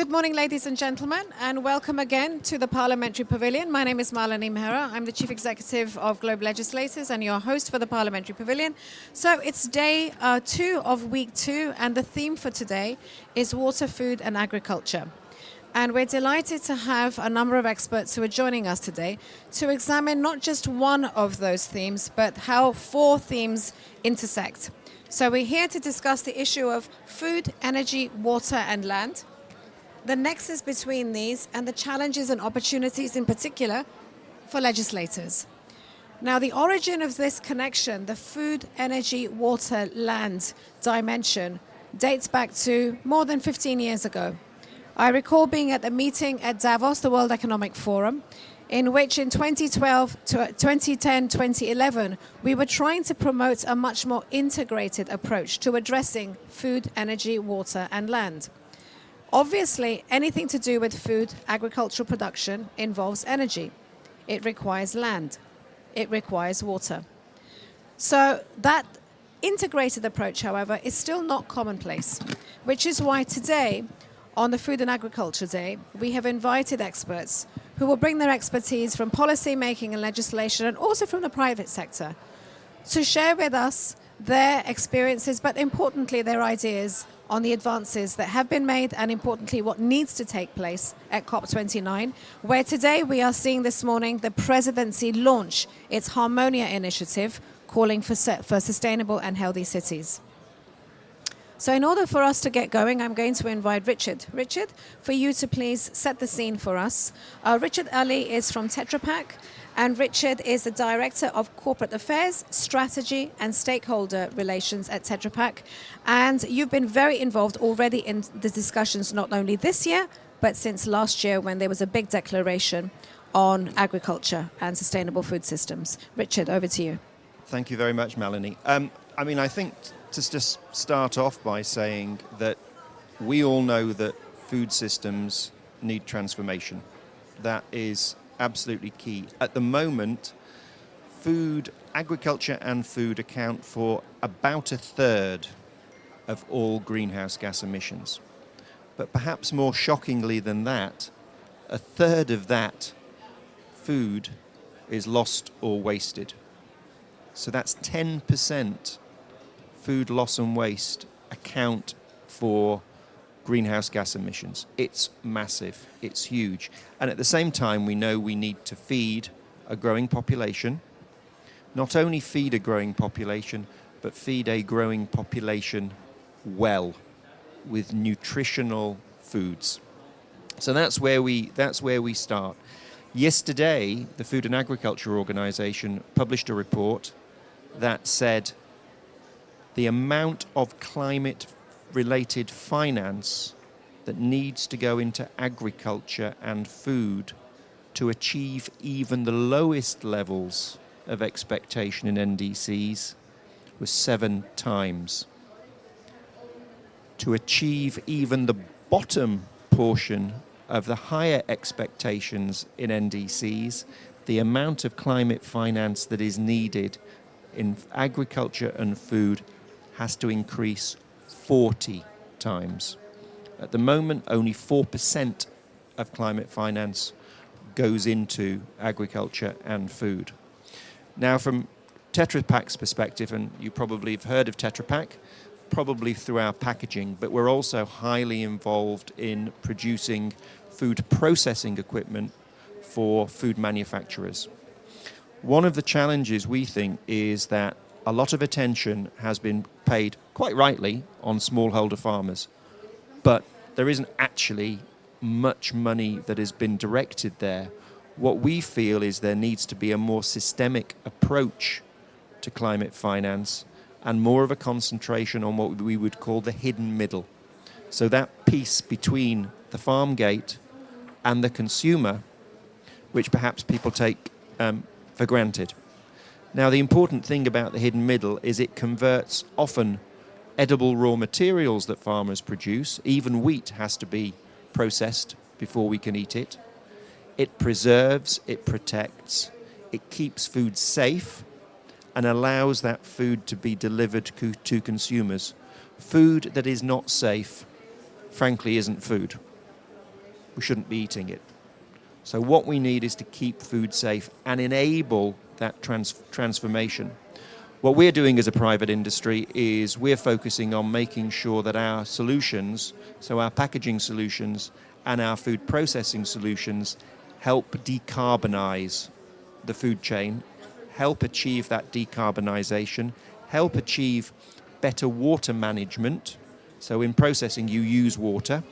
Good morning, ladies and gentlemen, and welcome again to the Parliamentary Pavilion. My name is Malini Mehra. I'm the Chief Executive of Global Legislators and your host for the Parliamentary Pavilion. So it's day 2 of week 2, and the theme for today is water, food and agriculture. And we're delighted to have a number of experts who are joining us today to examine not just one of those themes, but how 4 themes intersect. So we're here to discuss the issue of food, energy, water and land, the nexus between these and the challenges and opportunities in particular for legislators. Now, the origin of this connection, the food, energy, water, land dimension, dates back to more than 15 years ago. I recall being at a meeting at Davos, the World Economic Forum, in which in 2012, 2010, 2011, we were trying to promote a much more integrated approach to addressing food, energy, water and land. Obviously, anything to do with food, agricultural production involves energy. It requires land. It requires water. So that integrated approach, however, is still not commonplace, which is why today, on the Food and Agriculture Day, we have invited experts who will bring their expertise from policy making and legislation and also from the private sector to share with us their experiences, but importantly their ideas on the advances that have been made and importantly what needs to take place at COP29, where today we are seeing this morning the presidency launch its Harmonia initiative calling for sustainable and healthy cities. So in order for us to get going, I'm going to invite Richard. Richard, for you to please set the scene for us. Richard Ali is from Tetra Pak, and Richard is the Director of Corporate Affairs, Strategy and Stakeholder Relations at Tetra Pak. And you've been very involved already in the discussions, not only this year, but since last year when there was a big declaration on agriculture and sustainable food systems. Richard, over to you. Thank you very much, Melanie. I think to just start off by saying that we all know that food systems need transformation. That is absolutely key. At the moment, agriculture and food account for about 1/3 of all greenhouse gas emissions. But perhaps more shockingly than that, 1/3 of that food is lost or wasted. So that's 10% food loss and waste account for greenhouse gas emissions. It's massive, it's huge. And at the same time, we know we need to feed a growing population. Not only feed a growing population, but feed a growing population well, with nutritional foods. So that's where we start. Yesterday, the Food and Agriculture Organization published a report that said the amount of climate-related finance that needs to go into agriculture and food to achieve even the lowest levels of expectation in NDCs was 7 times. To achieve even the bottom portion of the higher expectations in NDCs, the amount of climate finance that is needed in agriculture and food has to increase 40 times. At the moment, only 4% of climate finance goes into agriculture and food. Now, from Tetra Pak's perspective, and you probably have heard of Tetra Pak, probably through our packaging, but we're also highly involved in producing food processing equipment for food manufacturers. One of the challenges we think is that a lot of attention has been paid, quite rightly, on smallholder farmers, but there isn't actually much money that has been directed there. What we feel is there needs to be a more systemic approach to climate finance and more of a concentration on what we would call the hidden middle. So that piece between the farm gate and the consumer, which perhaps people take for granted. Now, the important thing about the hidden middle is it converts often edible raw materials that farmers produce. Even wheat has to be processed before we can eat it. It preserves, it protects, it keeps food safe and allows that food to be delivered to consumers. Food that is not safe, frankly, isn't food. we shouldn't be eating it. So what we need is to keep food safe and enable that transformation. What we're doing as a private industry is we're focusing on making sure that our solutions, so our packaging solutions and our food processing solutions, help decarbonize the food chain, help achieve that decarbonization, help achieve better water management. So in processing, you use water,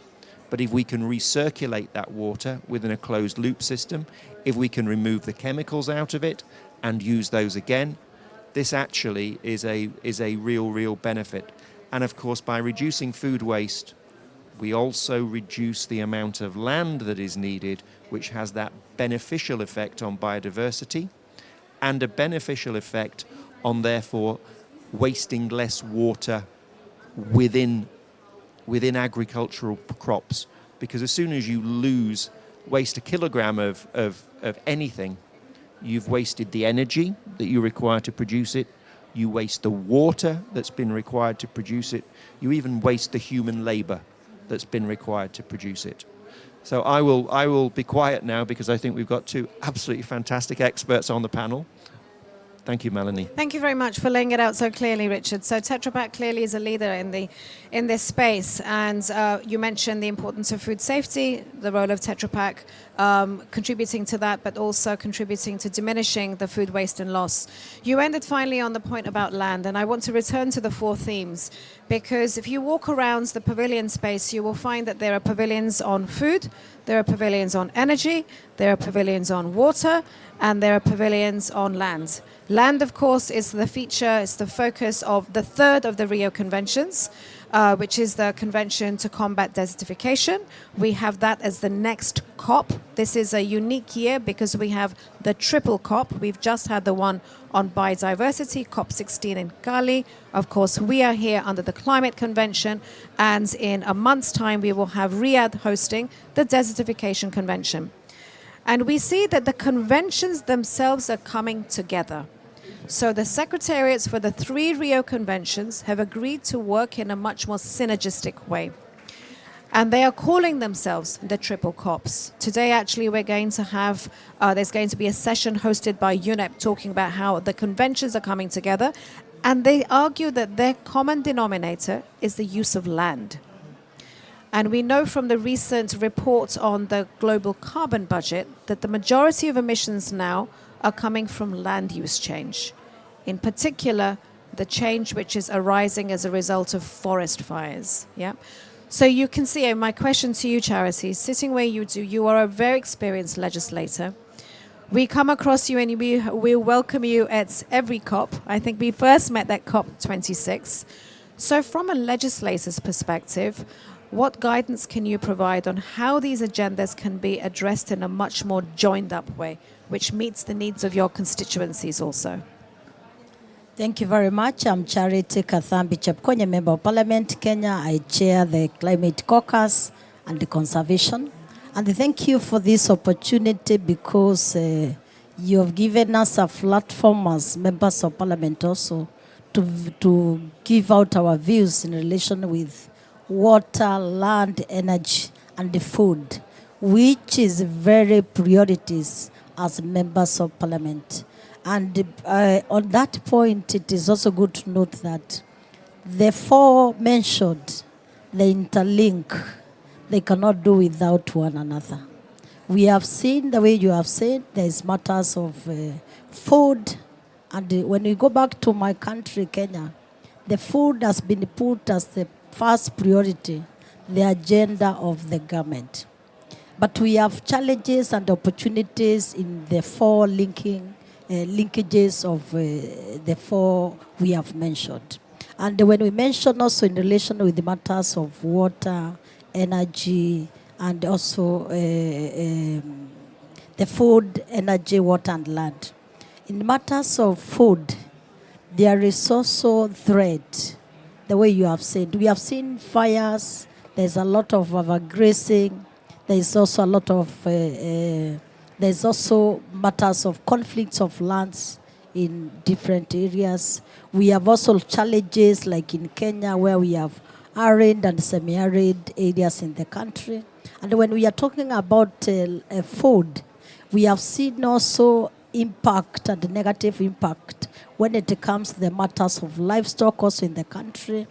but if we can recirculate that water within a closed loop system, if we can remove the chemicals out of it and use those again, this actually is a real benefit. And of course, by reducing food waste, we also reduce the amount of land that is needed, which has that beneficial effect on biodiversity and a beneficial effect on, therefore, wasting less water within agricultural crops. Because as soon as you waste a kilogram of anything, you've wasted the energy that you require to produce it, you waste the water that's been required to produce it, you even waste the human labor that's been required to produce it. So I will be quiet now because I think we've got two absolutely fantastic experts on the panel. Thank you, Melanie. Thank you very much for laying it out so clearly, Richard. So Tetra Pak clearly is a leader in this space, and you mentioned the importance of food safety, the role of Tetra Pak contributing to that, but also contributing to diminishing the food waste and loss. You ended finally on the point about land, and I want to return to the four themes, because if you walk around the pavilion space, you will find that there are pavilions on food, there are pavilions on energy, there are pavilions on water, and there are pavilions on land. Land, of course, is the feature, it's the focus of the third of the Rio Conventions, which is the Convention to Combat Desertification. We have that as the next COP. This is a unique year because we have the triple COP. We've just had the one on biodiversity, COP16 in Cali. Of course, we are here under the Climate Convention, and in a month's time, we will have Riyadh hosting the Desertification Convention. And we see that the conventions themselves are coming together. So the secretariats for the three Rio conventions have agreed to work in a much more synergistic way. And they are calling themselves the Triple COPs. Today, actually, we're going to have, there's going to be a session hosted by UNEP talking about how the conventions are coming together. And they argue that their common denominator is the use of land. And we know from the recent report on the global carbon budget that the majority of emissions now are coming from land use change. In particular, the change which is arising as a result of forest fires. Yeah. So you can see, my question to you, Charity, sitting where you do, you are a very experienced legislator. We come across you and we welcome you at every COP. I think we first met at COP26. So from a legislator's perspective, what guidance can you provide on how these agendas can be addressed in a much more joined-up way, which meets the needs of your constituencies also? Thank you very much. I'm Charity Kathambi Chepkonye, Member of Parliament, Kenya. I chair the Climate Caucus and the Conservation. And thank you for this opportunity because you have given us a platform as Members of Parliament also to give out our views in relation with water, land, energy, and the food, which is very priorities as members of Parliament. And on that point, it is also good to note that the four mentioned, they interlink. They cannot do without one another. We have seen, the way you have said, there is matters of food. And when we go back to my country, Kenya, the food has been put as the first priority, the agenda of the government. But we have challenges and opportunities in the four linkages of the four we have mentioned. And when we mention also in relation with the matters of water, energy, and also the food, energy, water, and land. In matters of food, there is also threat. The way you have said, we have seen fires, there's a lot of overgrazing, there's also a lot of, there's also matters of conflicts of lands in different areas. We have also challenges like in Kenya where we have arid and semi-arid areas in the country. And when we are talking about food, we have seen also impact and negative impact when it comes to the matters of livestock also in the country.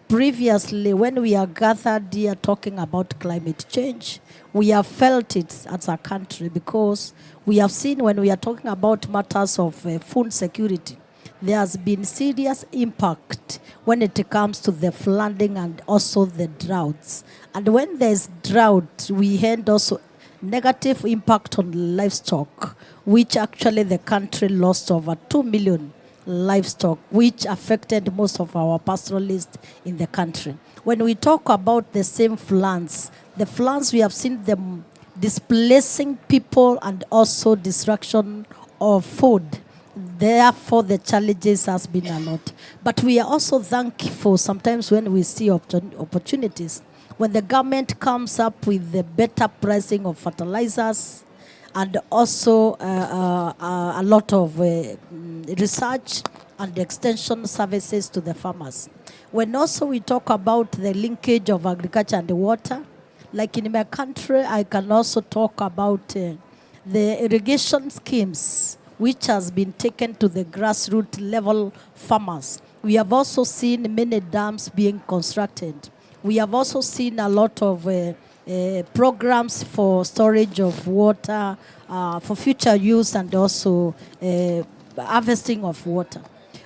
Previously, when we are gathered here talking about climate change, we have felt it as a country because we have seen when we are talking about matters of food security, there has been serious impact when it comes to the flooding and also the droughts. And when there's drought, we had also negative impact on livestock, which actually the country lost over 2 million livestock, which affected most of our pastoralists in the country. When we talk about the same floods, the floods, we have seen them displacing people and also destruction of food. Therefore, the challenges has been a lot. But we are also thankful sometimes when we see opportunities. When the government comes up with the better pricing of fertilizers, and also a lot of research and extension services to the farmers. When also we talk about the linkage of agriculture and water, like in my country, I can also talk about the irrigation schemes which has been taken to the grassroots level farmers. We have also seen many dams being constructed. We have also seen a lot of programs for storage of water for future use and also harvesting of water.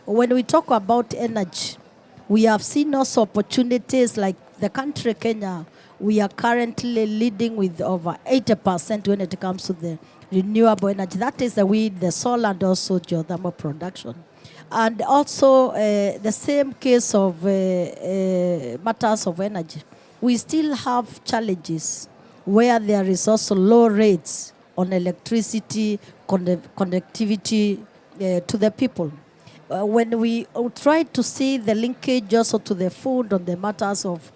When we talk about energy, we have seen also opportunities like the country Kenya. We are currently leading with over 80% when it comes to the renewable energy. That is the wind, the solar, and also geothermal production. And also the same case of matters of energy. We still have challenges where there is also low rates on electricity, connectivity to the people. When we try to see the linkage also to the food on the matters of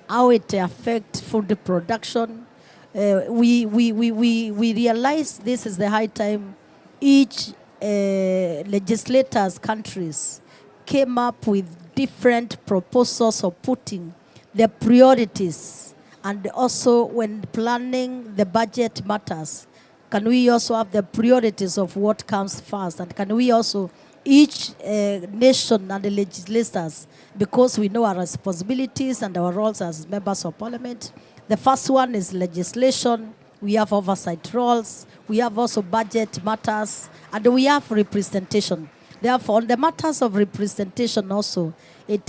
how it affects food production, we realize this is the high time each legislators countries came up with different proposals of putting the priorities, and also when planning the budget matters, can we also have the priorities of what comes first, and can we also each nation and the legislators, because we know our responsibilities and our roles as members of parliament. The first one is legislation. We have oversight roles. We have also budget matters, and we have representation. Therefore, on the matters of representation also, it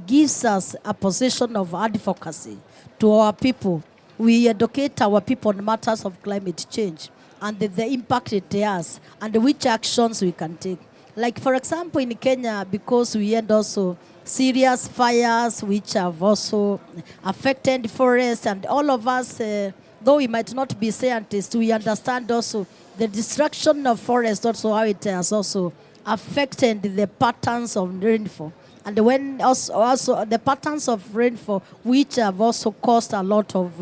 gives us a position of advocacy to our people. We educate our people on matters of climate change and the impact it has and which actions we can take. Like, for example, in Kenya, because we had also serious fires which have also affected forests, and all of us, though we might not be scientists, we understand also the destruction of forests, also how it has also affected the patterns of rainfall. And when also the patterns of rainfall, which have also caused a lot of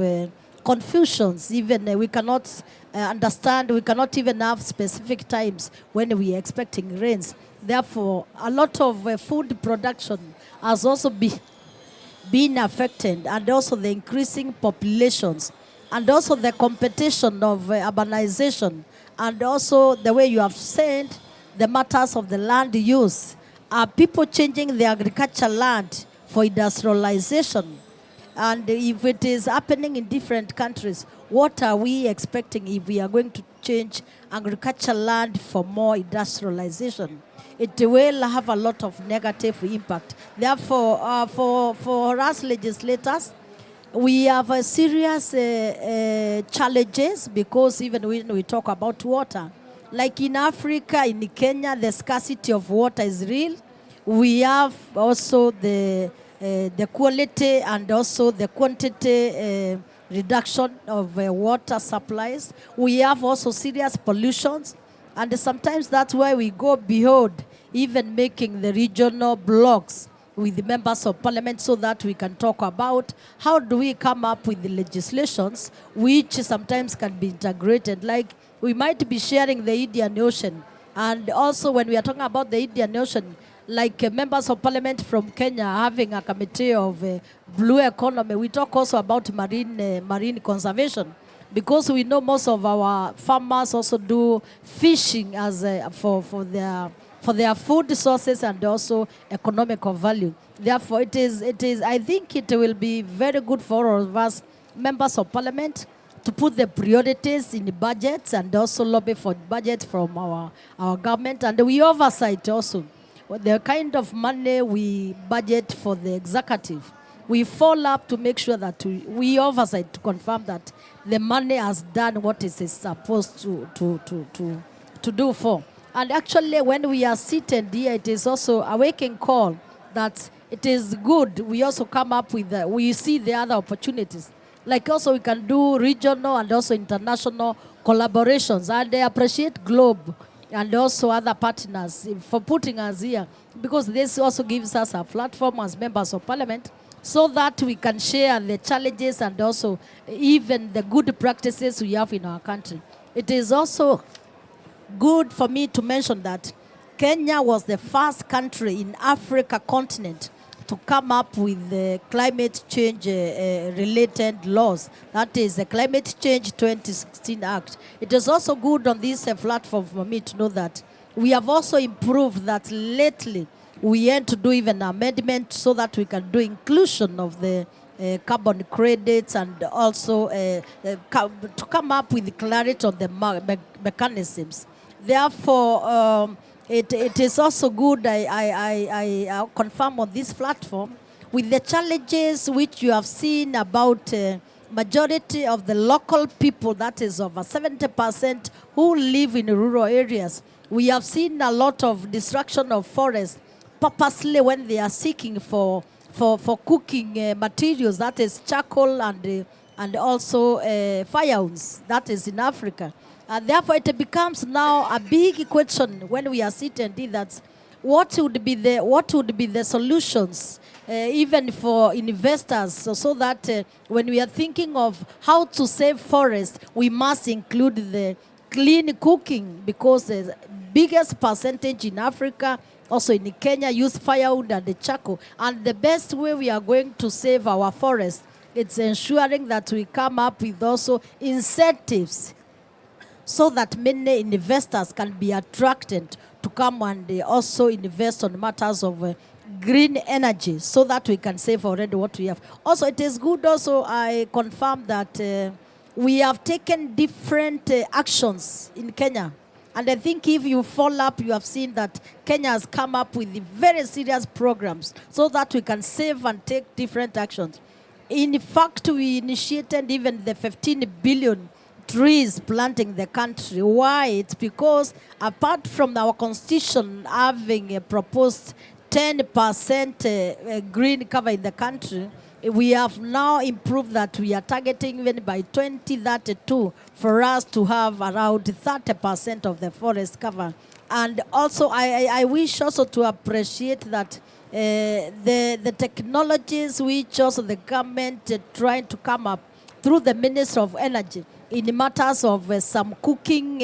confusions. Even we cannot understand, we cannot even have specific times when we are expecting rains. Therefore, a lot of food production has also been affected, and also the increasing populations, and also the competition of urbanization, and also the way you have said, the matters of the land use. Are people changing the agricultural land for industrialization? And if it is happening in different countries, what are we expecting if we are going to change agricultural land for more industrialization? It will have a lot of negative impact. Therefore, for us legislators, we have a serious challenges, because even when we talk about water, like in Africa, in Kenya, the scarcity of water is real. We have also the quality and also the quantity reduction of water supplies. We have also serious pollutions, and sometimes that's why we go beyond even making the regional blocks with the members of parliament, so that we can talk about how do we come up with the legislations which sometimes can be integrated. Like, we might be sharing the Indian Ocean, and also when we are talking about the Indian Ocean, like members of parliament from Kenya having a committee of blue economy, we talk also about marine conservation, because we know most of our farmers also do fishing as for their food sources and also economical value. Therefore, it is. I think it will be very good for all of us, members of parliament, to put the priorities in the budgets and also lobby for budget from our government, and we oversight also the kind of money we budget for the executive. We follow up to make sure that we oversight to confirm that the money has done what it is supposed to do for. And actually, when we are seated here, it is also a waking call that it is good. We also come up with, we see the other opportunities. Like also we can do regional and also international collaborations. And I appreciate Globe and also other partners for putting us here, because this also gives us a platform as members of parliament, so that we can share the challenges and also even the good practices we have in our country. It is also good for me to mention that Kenya was the first country in Africa continent to come up with the climate change related laws. That is the Climate Change 2016 Act. It is also good on this platform for me to know that we have also improved that lately. We aim to do even amendment so that we can do inclusion of the carbon credits and also to come up with clarity on the mechanisms. Therefore, it is also good, I confirm on this platform, with the challenges which you have seen about majority of the local people, that is over 70% who live in rural areas. We have seen a lot of destruction of forests purposely when they are seeking for cooking materials, that is charcoal and also firewood, that is in Africa. Therefore, it becomes now a big question when we are sitting here, that what would be the solutions even for investors, so that when we are thinking of how to save forests, we must include the clean cooking, because the biggest percentage in Africa, also in Kenya, use firewood and the charcoal. And the best way we are going to save our forests, it's ensuring that we come up with also incentives so that many investors can be attracted to come and also invest on matters of green energy, so that we can save already what we have. Also, it is good also, I confirm that we have taken different actions in Kenya. And I think if you follow up, you have seen that Kenya has come up with very serious programs so that we can save and take different actions. In fact, we initiated even the 15 billion trees planting the country. Why? It's because apart from our constitution having proposed 10% green cover in the country, we have now improved that. We are targeting even by 2032 for us to have around 30% of the forest cover. And also, I wish also to appreciate that the technologies which also the government trying to come up through the Ministry of Energy in matters of some cooking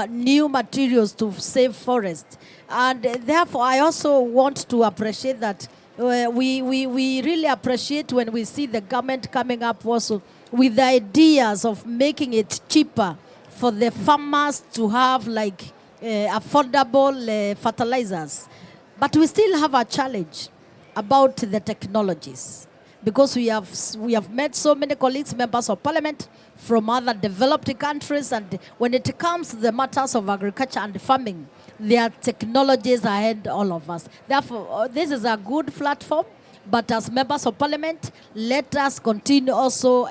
new materials to save forest. And therefore, I also want to appreciate that we really appreciate when we see the government coming up also with the ideas of making it cheaper for the farmers to have like affordable fertilizers. But we still have a challenge about the technologies, because we have met so many colleagues, members of parliament from other developed countries, and when it comes to the matters of agriculture and farming, their technologies ahead all of us. Therefore, this is a good platform, but as members of parliament, let us continue also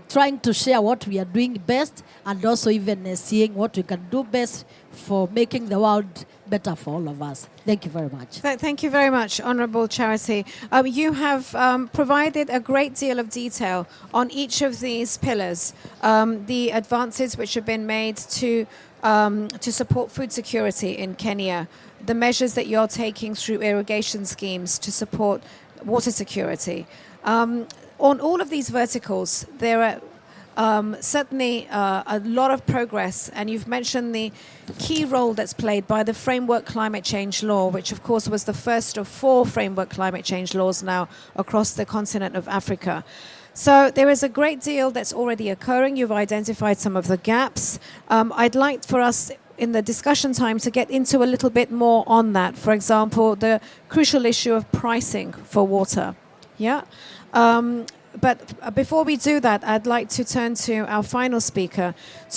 trying to share what we are doing best, and also even seeing what we can do best for making the world better for all of us. Thank you very much. Thank you very much, Honourable Charity. You have provided a great deal of detail on each of these pillars, the advances which have been made to support food security in Kenya, the measures that you're taking through irrigation schemes to support water security. On all of these verticals, there are certainly a lot of progress, and you've mentioned the key role that's played by the Framework Climate Change Law, which of course was the first of 4 framework climate change laws now across the continent of Africa. So there is a great deal that's already occurring. You've identified some of the gaps. I'd like for us in the discussion time to get into a little bit more on that. For example, the crucial issue of pricing for water. Yeah. But before we do that, I'd like to turn to our final speaker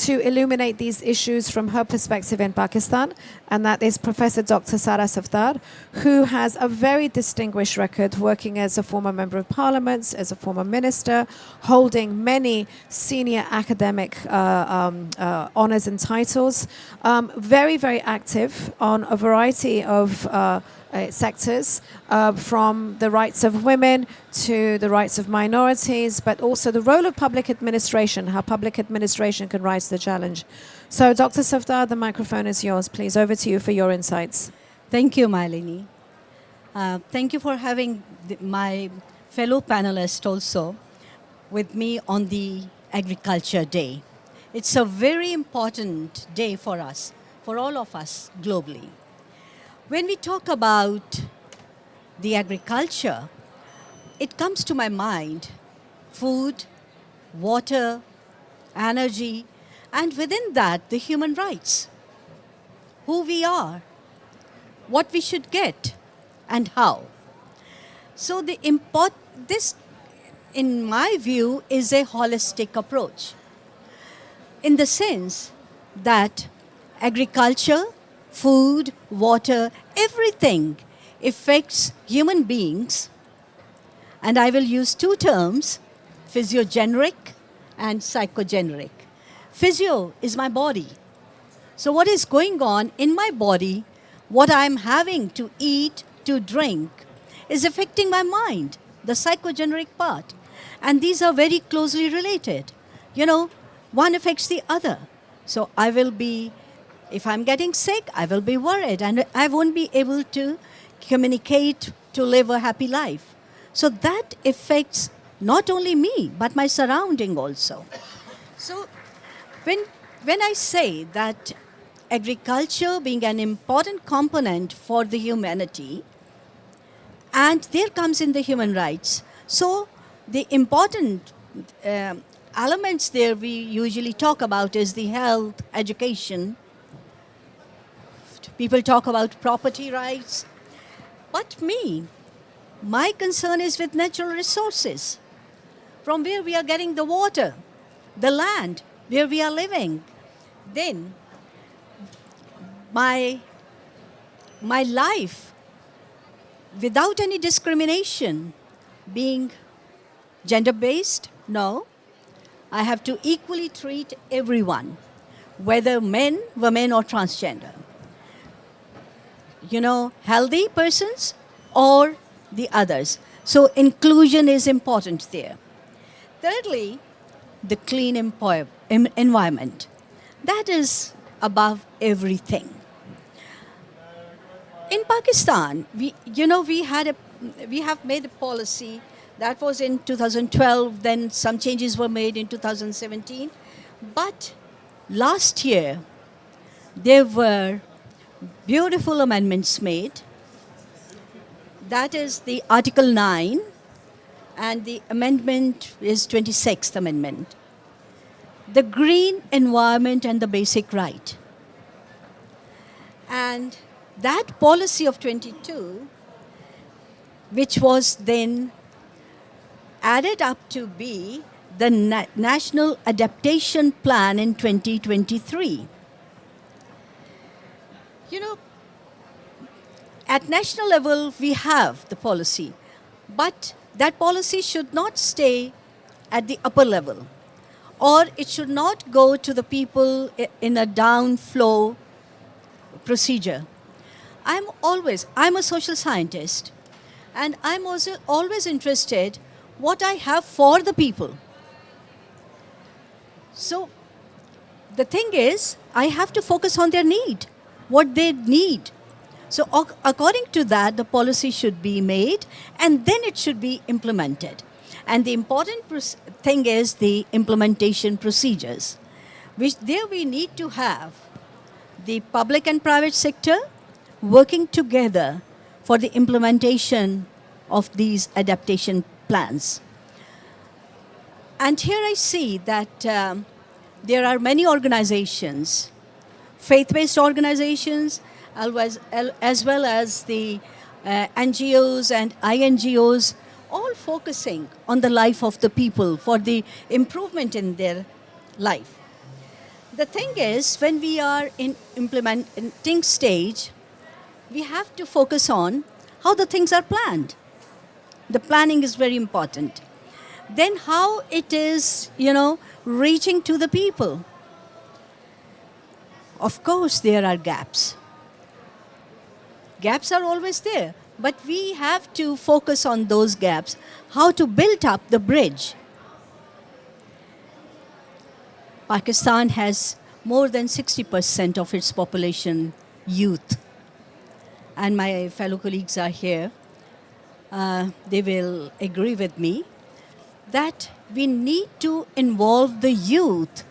to illuminate these issues from her perspective in Pakistan, and that is Professor Dr. Sara Safdar, who has a very distinguished record working as a former member of parliament, as a former minister, holding many senior academic honors and titles, very, very active on a variety of sectors, from the rights of women to the rights of minorities, but also the role of public administration, how public administration can rise to the challenge. So, Dr. Safdar, the microphone is yours. Please, over to you for your insights. Thank you, Malini. Thank you for having my fellow panelists also with me on the Agriculture Day. It's a very important day for us, for all of us globally. When we talk about the agriculture, it comes to my mind food, water, energy, and within that, the human rights. Who we are, what we should get, and how. So this, in my view, is a holistic approach, in the sense that agriculture, food, water, everything affects human beings. And I will use 2 terms, physiogeneric and psychogeneric. Physio is my body. So what is going on in my body, what I'm having to eat, to drink, is affecting my mind, the psychogeneric part. And these are very closely related. You know, one affects the other. So I will be, if I'm getting sick, I will be worried and I won't be able to communicate, to live a happy life. So that affects not only me, but my surrounding also. So when I say that agriculture being an important component for the humanity, and there comes in the human rights, so the important elements there we usually talk about is the health, education. People talk about property rights. But my concern is with natural resources, from where we are getting the water, the land, where we are living. Then my life, without any discrimination, being gender-based, no. I have to equally treat everyone, whether men, women, or transgender. You know, healthy persons or the others. So inclusion is important there. Thirdly, the clean environment. That is above everything. In Pakistan, we have made a policy that was in 2012, then some changes were made in 2017. But last year, there were beautiful amendments made. That is the Article 9, and the amendment is 26th Amendment. The green environment and the basic right. And that policy of 22, which was then added up to be the National Adaptation Plan in 2023. You know, at national level, we have the policy, but that policy should not stay at the upper level, or it should not go to the people in a downflow procedure. I'm a social scientist, and I'm also always interested what I have for the people. So the thing is, I have to focus on their need, what they need. So according to that, the policy should be made, and then it should be implemented. And the important thing is the implementation procedures, which there we need to have the public and private sector working together for the implementation of these adaptation plans. And here I see that there are many organizations, faith-based organizations, as well as the NGOs and INGOs, all focusing on the life of the people for the improvement in their life. The thing is, when we are in implementing stage, we have to focus on how the things are planned. The planning is very important. Then how it is, reaching to the people. Of course, there are gaps. Gaps are always there, but we have to focus on those gaps, how to build up the bridge. Pakistan has more than 60% of its population youth. And my fellow colleagues are here. They will agree with me that we need to involve the youth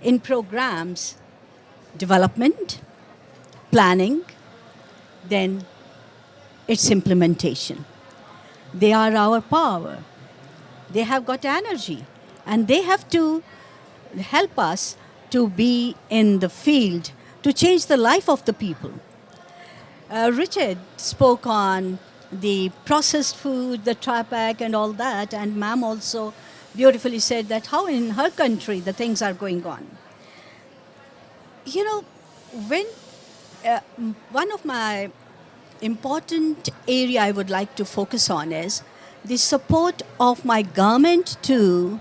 in programs, development, planning, then its implementation. They are our power. They have got energy, and they have to help us to be in the field to change the life of the people. Richard spoke on the processed food, the TRAPAC and all that, and ma'am also beautifully said that how in her country the things are going on. When one of my important area I would like to focus on is the support of my government to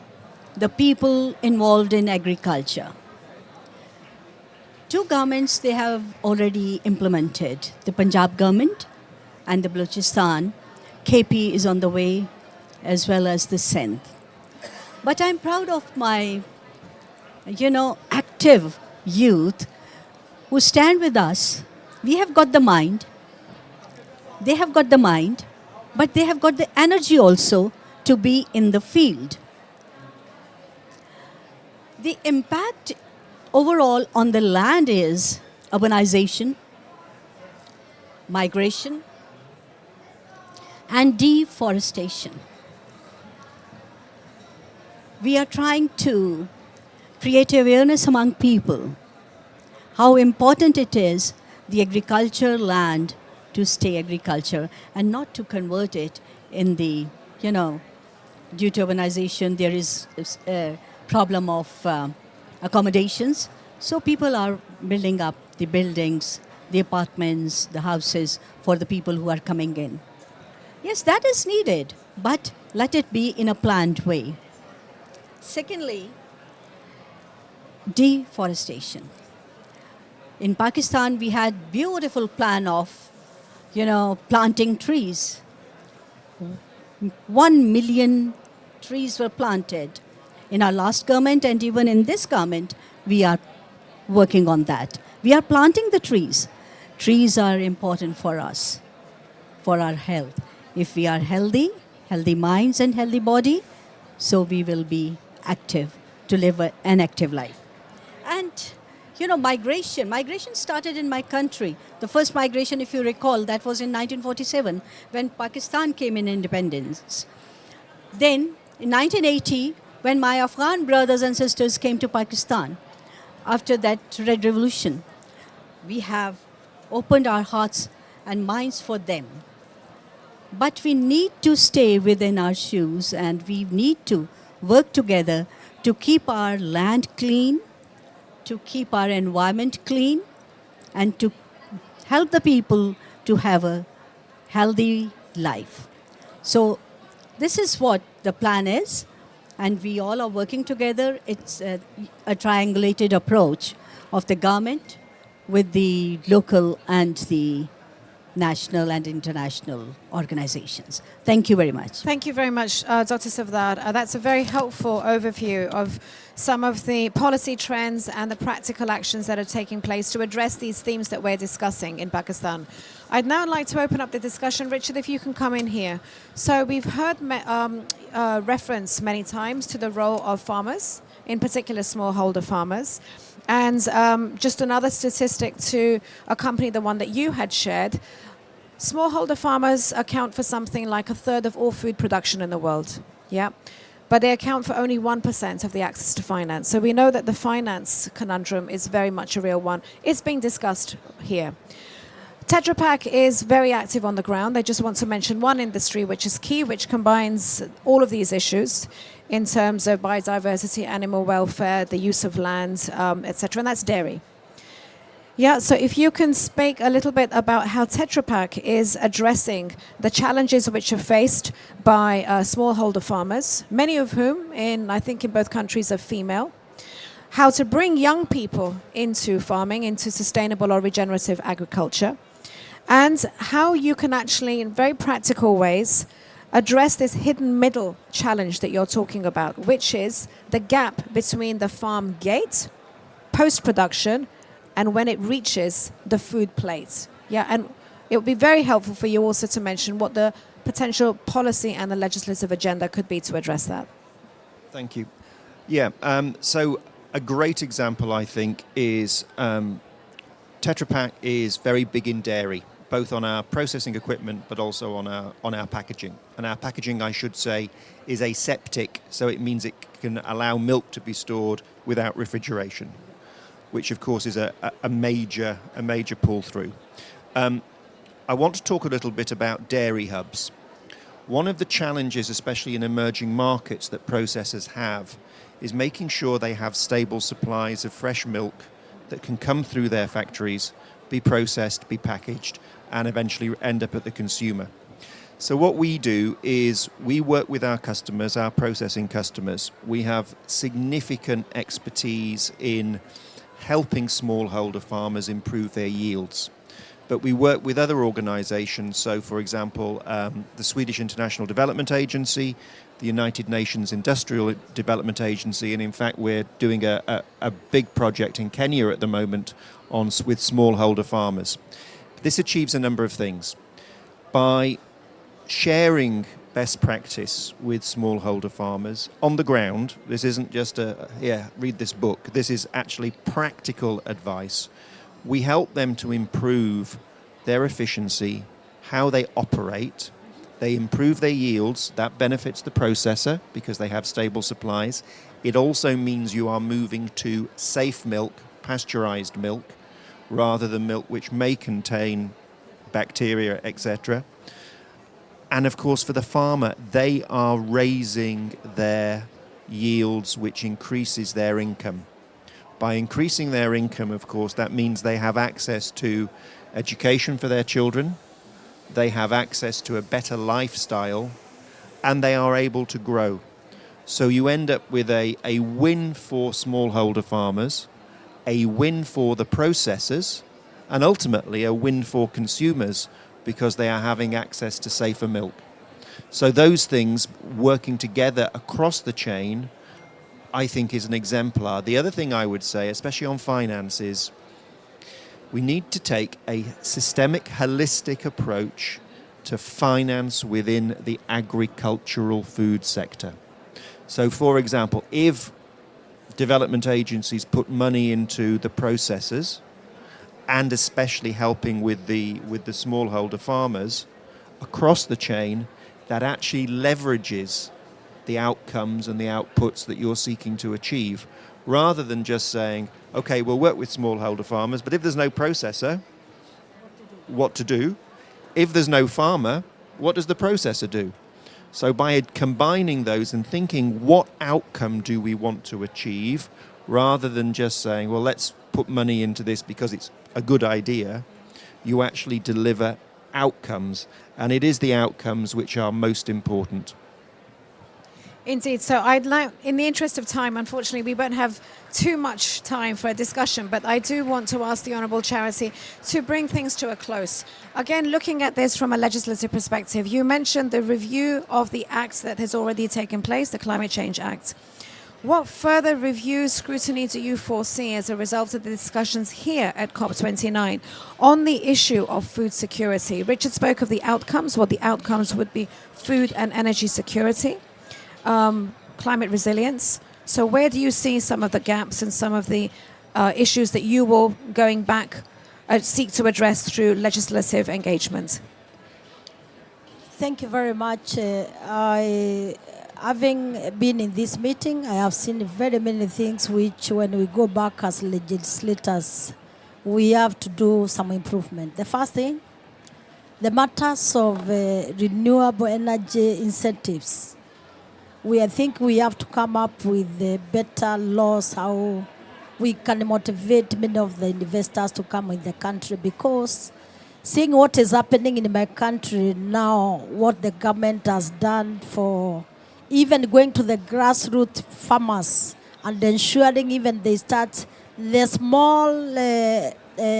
the people involved in agriculture. Two governments they have already implemented, the Punjab government and the Balochistan. KP is on the way, as well as the Sindh. But I'm proud of my, active youth who stand with us. We have got the mind, they have got the mind, but they have got the energy also to be in the field. The impact overall on the land is urbanization, migration, and deforestation. We are trying to create awareness among people how important it is the agriculture land to stay agriculture and not to convert it in the, due to urbanization, there is a problem of accommodations. So people are building up the buildings, the apartments, the houses for the people who are coming in. Yes, that is needed, but let it be in a planned way. Secondly, deforestation. In Pakistan, we had beautiful plan of, planting trees. 1 million trees were planted. In our last government and even in this government, we are working on that. We are planting the trees. Trees are important for us, for our health. If we are healthy minds and healthy body, so we will be active to live an active life. And, migration started in my country. The first migration, if you recall, that was in 1947 when Pakistan came in independence. Then, in 1980, when my Afghan brothers and sisters came to Pakistan, after that Red Revolution, we have opened our hearts and minds for them. But we need to stay within our shoes, and we need to work together to keep our land clean, to keep our environment clean, and to help the people to have a healthy life. So this is what the plan is, and we all are working together. It's a triangulated approach of the government with the local and the national and international organizations. Thank you very much. Thank you very much, Dr. Savdar. That's a very helpful overview of some of the policy trends and the practical actions that are taking place to address these themes that we're discussing in Pakistan. I'd now like to open up the discussion. Richard, if you can come in here. So we've heard reference many times to the role of farmers, in particular smallholder farmers. And just another statistic to accompany the one that you had shared, smallholder farmers account for something like a third of all food production in the world. Yeah. But they account for only 1% of the access to finance. So we know that the finance conundrum is very much a real one. It's being discussed here. Tetra Pak is very active on the ground. I just want to mention one industry which is key, which combines all of these issues in terms of biodiversity, animal welfare, the use of land, etc., and that's dairy. Yeah, so if you can speak a little bit about how Tetra Pak is addressing the challenges which are faced by smallholder farmers, many of whom, I think in both countries, are female, how to bring young people into farming, into sustainable or regenerative agriculture, and how you can actually, in very practical ways, address this hidden middle challenge that you're talking about, which is the gap between the farm gate, post-production, and when it reaches the food plate. Yeah, and it would be very helpful for you also to mention what the potential policy and the legislative agenda could be to address that. Thank you. Yeah, so a great example, I think, is Tetra Pak is very big in dairy, both on our processing equipment but also on our packaging. And our packaging, I should say, is aseptic, so it means it can allow milk to be stored without refrigeration, which of course is a major pull-through. I want to talk a little bit about dairy hubs. One of the challenges, especially in emerging markets, that processors have is making sure they have stable supplies of fresh milk that can come through their factories, be processed, be packaged, and eventually end up at the consumer. So what we do is we work with our customers, our processing customers. We have significant expertise in helping smallholder farmers improve their yields. But we work with other organizations, so for example, the Swedish International Development Agency, the United Nations Industrial Development Agency, and in fact we're doing a big project in Kenya at the moment with smallholder farmers. This achieves a number of things. By sharing best practice with smallholder farmers on the ground, this isn't just read this book, this is actually practical advice. We help them to improve their efficiency, how they operate. They improve their yields. That benefits the processor because they have stable supplies. It also means you are moving to safe milk, pasteurized milk, rather than milk which may contain bacteria, etc. And of course, for the farmer, they are raising their yields, which increases their income. By increasing their income, of course, that means they have access to education for their children, they have access to a better lifestyle, and they are able to grow. So you end up with a win for smallholder farmers, a win for the processors, and ultimately a win for consumers because they are having access to safer milk. So those things working together across the chain, I think, is an exemplar. The other thing I would say, especially on finance, is we need to take a systemic, holistic approach to finance within the agricultural food sector. So, for example, if development agencies put money into the processors, and especially helping with the smallholder farmers across the chain, that actually leverages the outcomes and the outputs that you're seeking to achieve, rather than just saying, okay, we'll work with smallholder farmers, but if there's no processor, what to do? If there's no farmer, what does the processor do? So by combining those and thinking, what outcome do we want to achieve, rather than just saying, well, let's put money into this because it's a good idea, you actually deliver outcomes, and it is the outcomes which are most important. Indeed. So I'd like, in the interest of time, unfortunately, we won't have too much time for a discussion, but I do want to ask the Honourable Charity to bring things to a close. Again, looking at this from a legislative perspective, you mentioned the review of the act that has already taken place, the Climate Change Act. What further review, scrutiny do you foresee as a result of the discussions here at COP29 on the issue of food security? Richard spoke of the outcomes. Well, the outcomes would be food and energy security, climate resilience. So where do you see some of the gaps and some of the issues that you will, going back, seek to address through legislative engagement? Thank you very much. Having been in this meeting, I have seen very many things which, when we go back as legislators, we have to do some improvement. The first thing, the matters of renewable energy incentives. I think we have to come up with better laws, how we can motivate many of the investors to come in the country, because seeing what is happening in my country now, what the government has done for even going to the grassroots farmers and ensuring even they start the small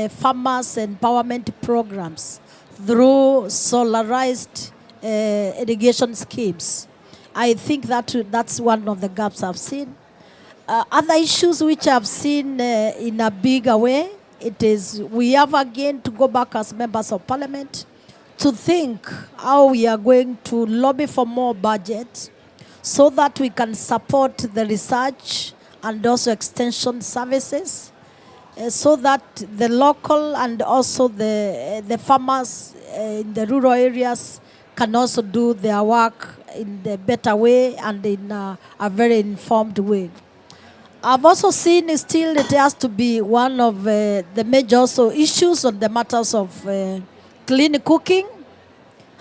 farmers empowerment programs through solarized irrigation schemes. I think that's one of the gaps I've seen. Other issues which I've seen in a bigger way, it is we have again to go back as members of parliament to think how we are going to lobby for more budget so that we can support the research and also extension services, so that the local and also the farmers in the rural areas can also do their work in a better way and in a very informed way. I've also seen still it has to be one of the major also issues on the matters of clean cooking.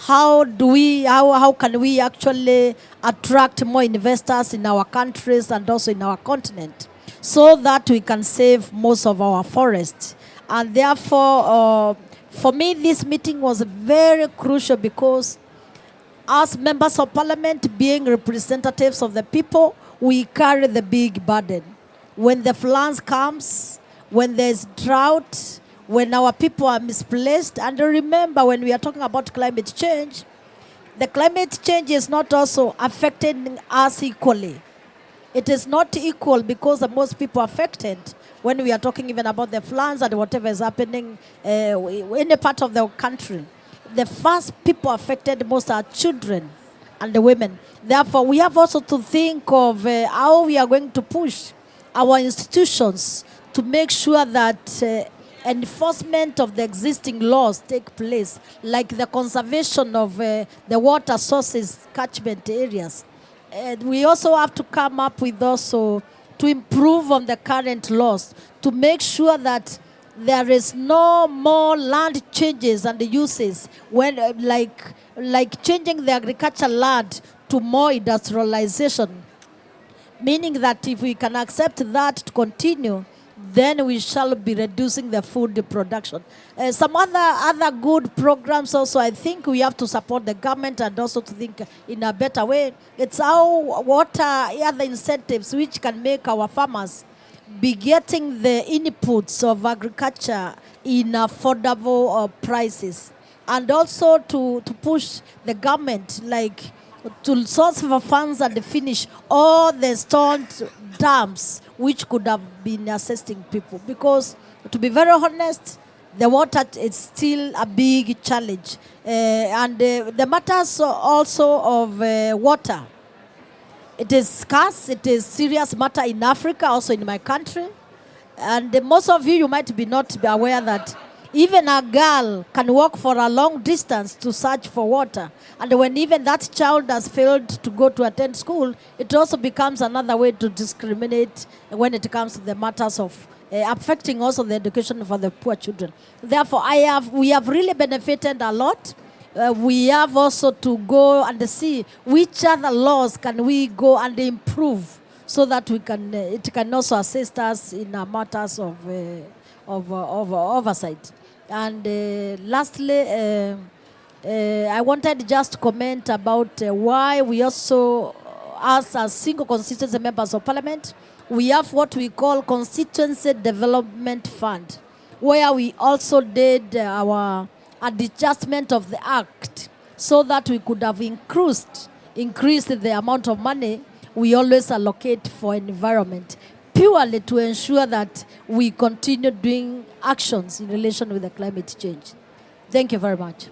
How can we actually attract more investors in our countries and also in our continent so that we can save most of our forests? And therefore, for me, this meeting was very crucial because as members of parliament, being representatives of the people, we carry the big burden. When the floods comes, when there's drought, when our people are misplaced. And remember, when we are talking about climate change, the climate change is not also affecting us equally. It is not equal because the most people affected, when we are talking even about the floods and whatever is happening in a part of the country, the first people affected most are children and the women. Therefore, we have also to think of how we are going to push our institutions to make sure that enforcement of the existing laws take place, like the conservation of the water sources, catchment areas. And we also have to come up with also to improve on the current laws to make sure that there is no more land changes and the uses when like changing the agricultural land to more industrialization, meaning that if we can accept that to continue, then we shall be reducing the food production. Some other good programs also, I think we have to support the government and also to think in a better way. It's what are other incentives which can make our farmers be getting the inputs of agriculture in affordable prices. And also to push the government, like to source for funds and finish all the stone dams which could have been assisting people. Because to be very honest, the water is still a big challenge. And the matters also of water, it is scarce, it is serious matter in Africa, also in my country. And most of you might be not be aware that even a girl can walk for a long distance to search for water. And when even that child has failed to go to attend school, it also becomes another way to discriminate when it comes to the matters of affecting also the education for the poor children. Therefore, we have really benefited a lot. We have also to go and see which other laws can we go and improve so that we can it can also assist us in matters of oversight. And lastly, I wanted just to comment about why we also us as single constituency members of parliament, we have what we call Constituency Development Fund, where we also did our adjustment of the act so that we could have increased the amount of money we always allocate for environment, purely to ensure that we continue doing actions in relation with the climate change. Thank you very much.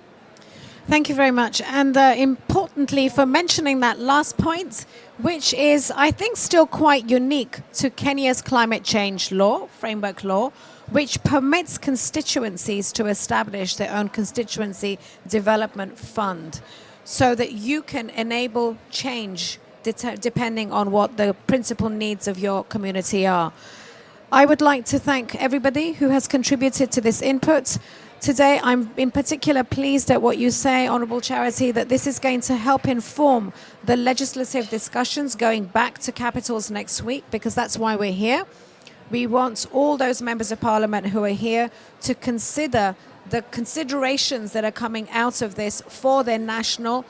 Thank you very much. And importantly, for mentioning that last point, which is, I think, still quite unique to Kenya's climate change law, framework law, which permits constituencies to establish their own constituency development fund so that you can enable change depending on what the principal needs of your community are. I would like to thank everybody who has contributed to this input. Today, I'm in particular pleased at what you say, Honourable Charity, that this is going to help inform the legislative discussions going back to capitals next week, because that's why we're here. We want all those members of parliament who are here to consider the considerations that are coming out of this for their national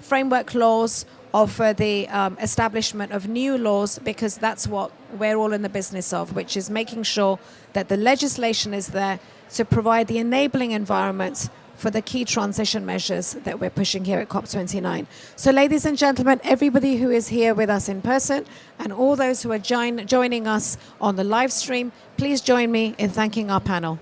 framework laws, or for the establishment of new laws, because that's what we're all in the business of, which is making sure that the legislation is there to provide the enabling environment for the key transition measures that we're pushing here at COP29. So ladies and gentlemen, everybody who is here with us in person and all those who are joining us on the live stream, please join me in thanking our panel.